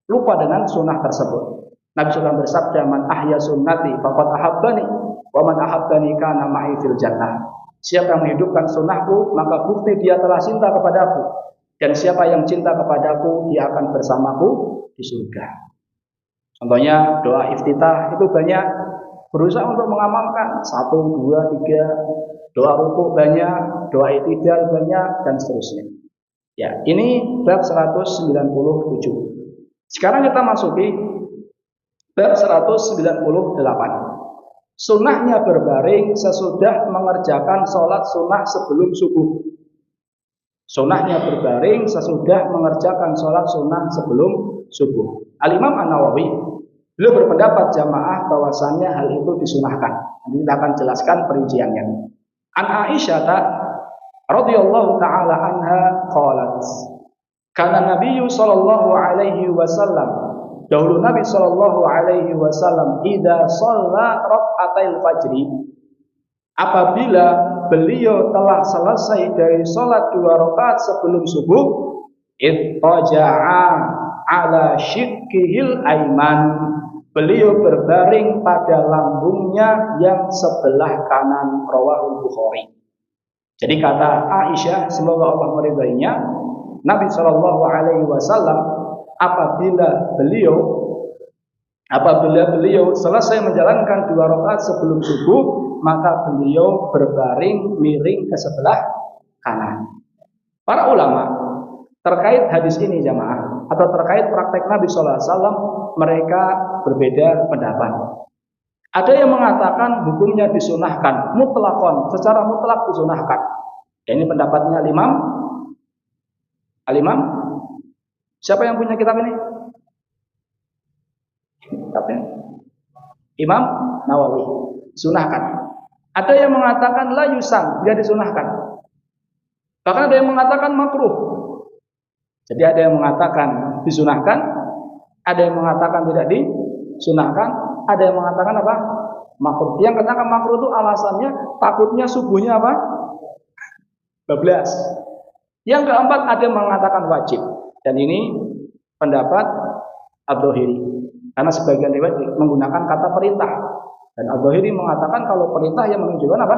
Lupa dengan sunnah tersebut. Nabi SAW bersabda, "Man ahya sunnati faqad ahabbani, wa man ahabbani kana ma'i fil jannah." Siapa yang menghidupkan sunnahku, maka bukti dia telah cinta kepadaku. Dan siapa yang cinta kepadaku, dia akan bersamaku di surga. Contohnya doa iftitah itu banyak, berusaha untuk mengamalkan 1, 2, 3, doa rukuk banyak, doa i'tidal banyak, dan seterusnya. Ya, ini bab 197. Sekarang kita masuki bab 198. Sunnahnya berbaring sesudah mengerjakan sholat sunnah sebelum subuh. Sunnahnya berbaring sesudah mengerjakan sholat sunnah sebelum subuh. Al-Imam An-Nawawi beliau berpendapat jamaah bahwasannya hal itu disunahkan. Nanti kita akan jelaskan perinciannya. An Aisyah radhiyallahu taala anha qalat, kana Nabi sallallahu alaihi wasallam, dahulu Nabi sallallahu alaihi wasallam idza shalla rakaatil fajri, apabila beliau telah selesai dari salat 2 rakaat sebelum subuh, ittaja'a ala shiqqihil aiman, beliau berbaring pada lambungnya yang sebelah kanan. Rawahul Bukhari. Jadi kata Aisyah, semoga Allah meridainya, Nabi sallallahu alaihi wasallam apabila beliau selesai menjalankan 2 rakaat sebelum subuh, maka beliau berbaring miring ke sebelah kanan. Para ulama terkait hadis ini jamaah, atau terkait praktek Nabi sallallahu alaihi wasallam, mereka berbeda pendapat. Ada yang mengatakan hukumnya disunahkan mutlakon, secara mutlak disunahkan. Ini pendapatnya Al-Imam. Siapa yang punya kitab ini? Kitabnya Imam Nawawi. Sunahkan. Ada yang mengatakan la yusan, dia disunahkan. Bahkan ada yang mengatakan makruh. Jadi ada yang mengatakan disunahkan, ada yang mengatakan tidak disunahkan, ada yang mengatakan apa? Makruh. Yang katakan makruh itu alasannya takutnya subuhnya apa? 12. Yang keempat ada yang mengatakan wajib. Dan ini pendapat Ad-Dhahiri. Karena sebagian riwayat menggunakan kata perintah. Dan Ad-Dhahiri mengatakan kalau perintah yang menunjukkan apa?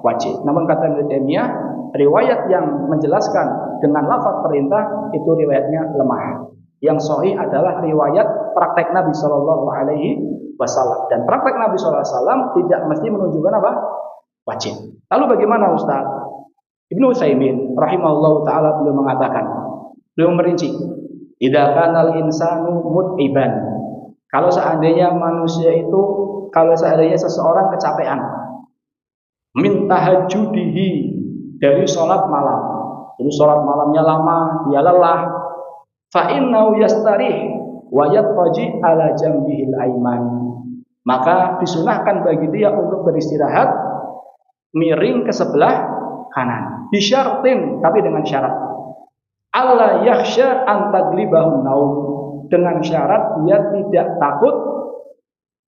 Wajib. Namun kata Ibnu Taimiyah, riwayat yang menjelaskan dengan lafaz perintah itu riwayatnya lemah. Yang sahih adalah riwayat praktek Nabi Shallallahu Alaihi Wasallam. Dan praktek Nabi Shallallahu Alaihi Wasallam tidak mesti menunjukkan apa? Wajib. Lalu bagaimana Ustaz? Ibnu Utsaimin rahimahullahu taala beliau mengatakan, beliau merinci, idza kanal insanu mut'iban. Kalau seandainya seseorang kecapean, min tahajjudihi, dari sholat malam. Jadi sholat malamnya lama, dia lelah. Fa innahu yastarih wa yattaji ala jambihil aiman. Maka disunahkan bagi dia untuk beristirahat miring ke sebelah kanan. Bisyartin, tapi dengan syarat. Allah yakhsha an taglibahun naum, dengan syarat dia tidak takut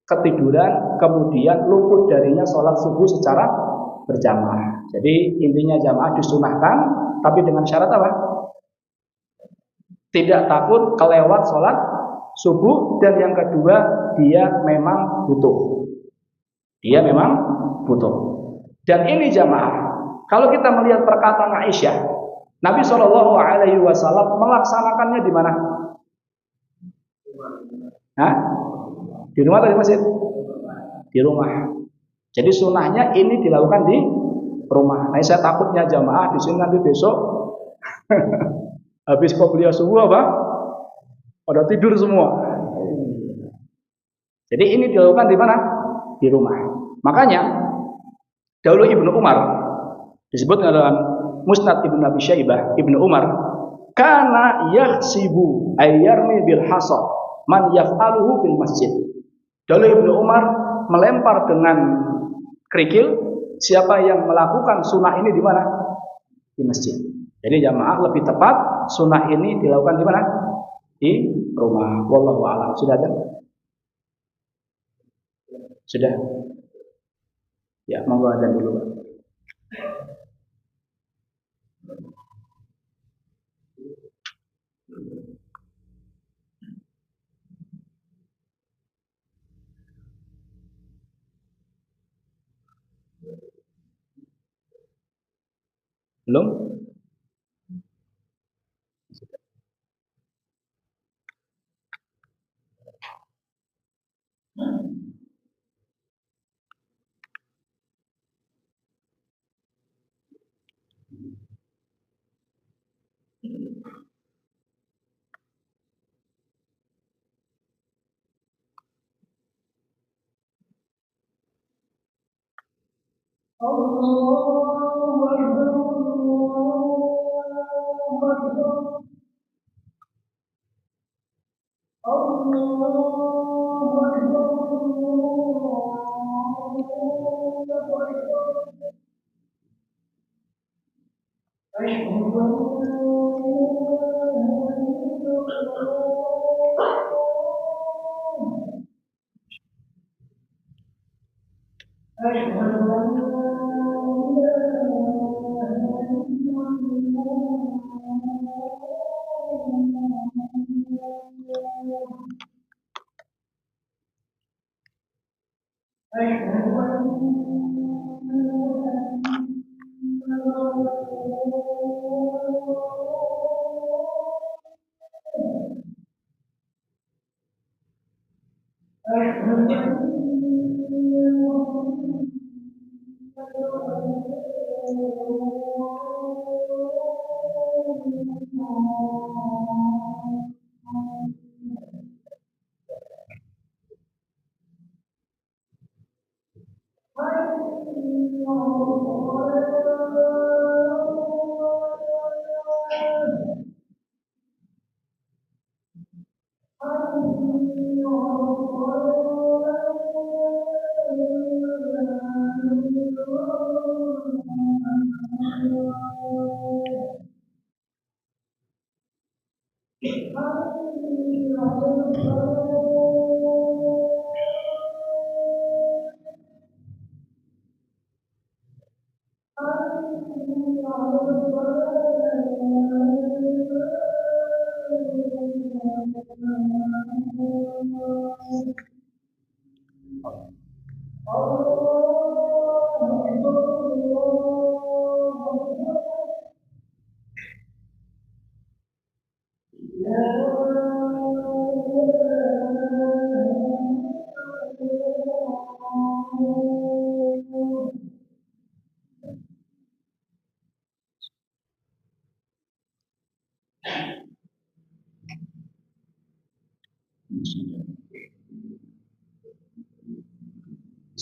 ketiduran kemudian luput darinya sholat subuh secara berjamaah. Jadi intinya jamaah disunahkan, tapi dengan syarat apa? Tidak takut kelewat sholat subuh, dan yang kedua dia memang butuh. Dia memang butuh. Dan ini jamaah, kalau kita melihat perkataan Aisyah, Nabi Shallallahu Alaihi Wasallam melaksanakannya di mana? Hah? Di rumah atau di masjid? Di rumah. Jadi sunnahnya ini dilakukan di rumah. Nah, saya takutnya jamaah di sini nanti besok habis qobliyah subuh apa? Pada tidur semua. Jadi ini dilakukan di mana? Di rumah. Makanya dahulu Ibnu Umar disebut dalam Musnad Ibnu Abi Syaibah, Ibnu Umar kana yahsibu ayyarmi bil hasa man yaf'aluhu fil masjid. Dahulu Ibnu Umar melempar dengan kerikil siapa yang melakukan sunnah ini di mana? Di masjid. Jadi jamaah lebih tepat sunnah ini dilakukan di mana? Di rumah. Wallahu a'lam. Sudah ada? Sudah? Ya, monggo ada dulu, Pak. Belum?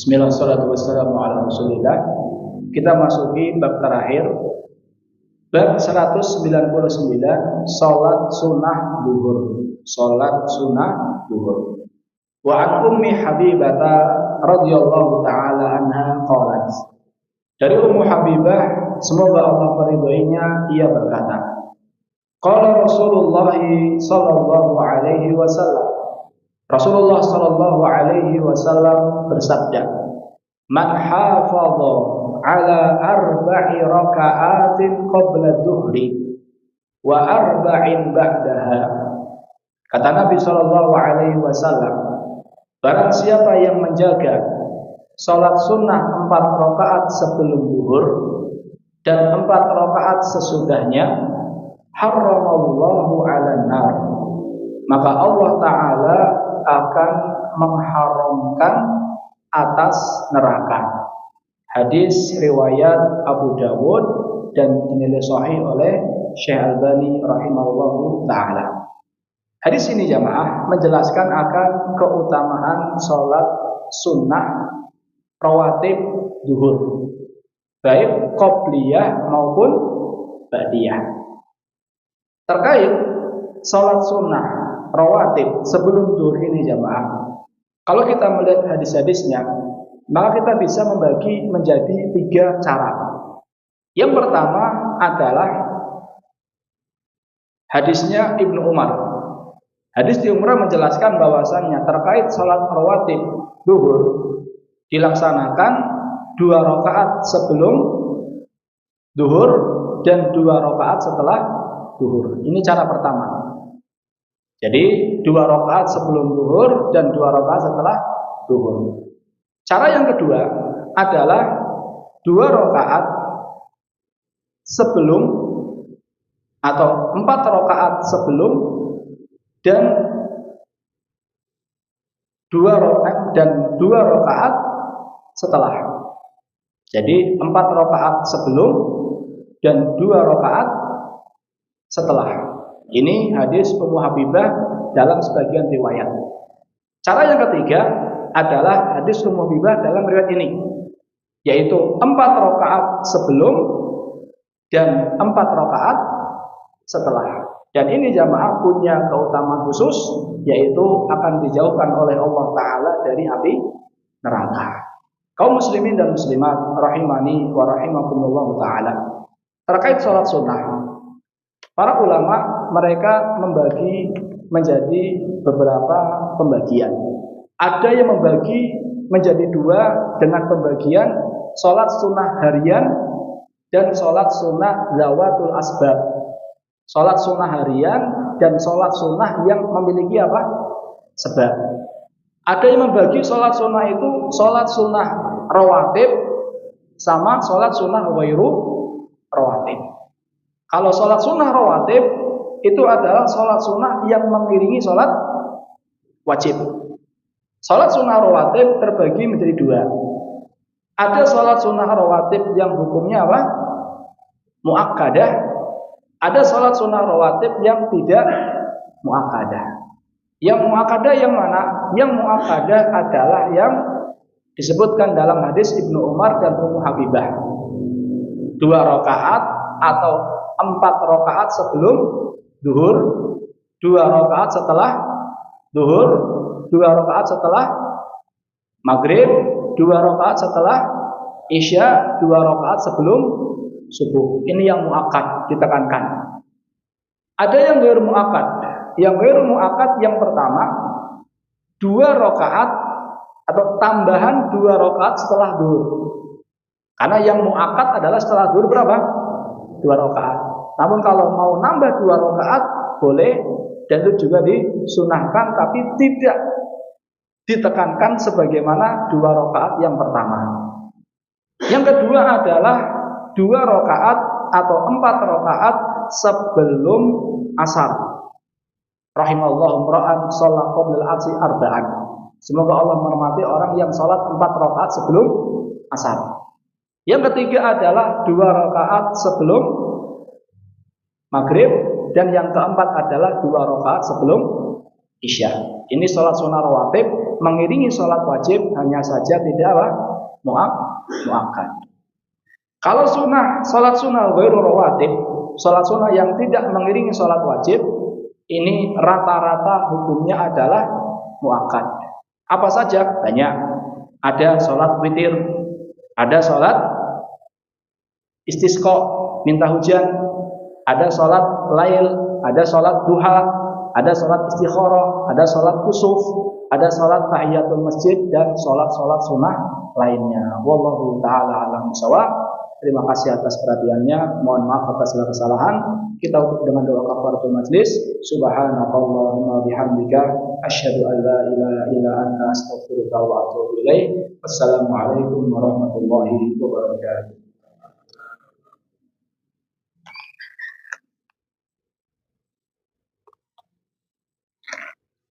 Bismillahirrahmanirrahim. Kita masuki bab terakhir, bab 199, salat sunnah duhur. Salat sunnah duhur. Wa an ummi Habibah radhiyallahu taala anha qalat. Dari Ummu Habibah, semoga Allah meridhoinya, ia berkata, qala Rasulullah sallallahu alaihi wasallam. Rasulullah sallallahu alaihi wasallam bersabda, "Man hafadha ala arba'i raka'atin qabla dhuhri wa arba'in ba'daha, Kata Nabi Shallallahu Alaihi Wasallam, barang siapa yang menjaga salat sunnah 4 rakaat sebelum zuhur dan 4 rakaat sesudahnya, haramallahu 'alan nar, maka Allah Ta'ala akan mengharamkan atas neraka. Hadis riwayat Abu Dawud dan dinilai sahih oleh Syekh Albani rahimahullahu ta'ala. Hadis ini jamaah menjelaskan akan keutamaan sholat sunnah rawatib zuhur, baik qobliyah maupun ba'diyah. Terkait sholat sunnah rawatib sebelum zuhur ini jamaah, kalau kita melihat hadis-hadisnya, maka kita bisa membagi menjadi 3 cara. Yang pertama adalah hadisnya Ibnu Umar. Hadis Ibnu Umar menjelaskan bahwasannya terkait sholat rawatib zuhur dilaksanakan 2 rakaat sebelum zuhur dan 2 rakaat setelah zuhur. Ini cara pertama. Jadi 2 rakaat sebelum zuhur dan 2 rakaat setelah zuhur. Cara yang kedua adalah 2 rakaat sebelum atau 4 rakaat sebelum dan 2 rakaat setelah. Jadi 4 rakaat sebelum dan 2 rakaat setelah. Ini hadis Ummu Habibah dalam sebagian riwayat. Cara yang ketiga adalah hadis Ummu Habibah dalam riwayat ini, yaitu 4 rakaat sebelum dan 4 rakaat setelah. Dan ini jamaah punya keutamaan khusus, yaitu akan dijauhkan oleh Allah Ta'ala dari api neraka. Kaum muslimin dan muslimat rahimani wa rahimakumullah ta'ala, terkait sholat sunnah, para ulama mereka membagi menjadi beberapa pembagian. Ada yang membagi menjadi 2 dengan pembagian sholat sunnah harian dan sholat sunnah zawatul asbab. Sholat sunnah harian dan sholat sunnah yang memiliki apa? Sebab. Ada yang membagi sholat sunnah itu sholat sunnah rawatib sama sholat sunnah ghairu rawatib. Kalau sholat sunnah rawatib itu adalah sholat sunnah yang mengiringi sholat wajib. Sholat sunnah rawatib terbagi menjadi 2. Ada sholat sunnah rawatib yang hukumnya apa? Muakkadah. Ada sholat sunnah rawatib yang tidak muakkadah. Yang muakkadah yang mana? Yang muakkadah adalah yang disebutkan dalam hadis Ibnu Umar dan Ummu Habibah. 2 rakaat atau 4 rakaat sebelum zuhur, 2 rakaat setelah zuhur, 2 rakaat setelah maghrib, 2 rakaat setelah isya, 2 rakaat sebelum subuh. Ini yang muakkad ditekankan. Ada yang ghairu muakkad. Yang ghairu muakkad yang pertama 2 rakaat atau tambahan 2 rakaat setelah zuhur. Karena yang muakkad adalah setelah zuhur berapa? 2 rakaat. Namun kalau mau nambah 2 rakaat boleh, dan itu juga disunahkan, tapi tidak ditekankan sebagaimana 2 rakaat yang pertama. Yang kedua adalah 2 rakaat atau 4 rakaat sebelum asar. Rahimallahu imra'an shalla qabla al-'asri arba'an. Semoga Allah merahmati orang yang salat 4 rakaat sebelum asar. Yang ketiga adalah 2 rakaat sebelum maghrib, dan yang keempat adalah 2 rakaat sebelum isya. Ini salat sunnah rawatib mengiringi salat wajib, hanya saja tidak apa? Muakkad. Kalau salat sunnah ghairu rawatib, salat sunnah yang tidak mengiringi salat wajib, ini rata-rata hukumnya adalah muakkad. Apa saja? Banyak. Ada salat witir, ada salat istisqa, minta hujan, ada salat lail, ada salat duha, ada salat istikharah, ada salat kusuf, ada salat tahiyatul masjid, dan salat-salat sunnah lainnya. Wallahu ta'ala a'lam bishawab. Terima kasih atas perhatiannya. Mohon maaf atas segala kesalahan. Kita tutup dengan doa kafaratul majlis. Subhanakallahumma bihamdika asyhadu an la ilaha illa anta astaghfiruka wa atubu ilaik. Wassalamualaikum warahmatullahi wabarakatuh.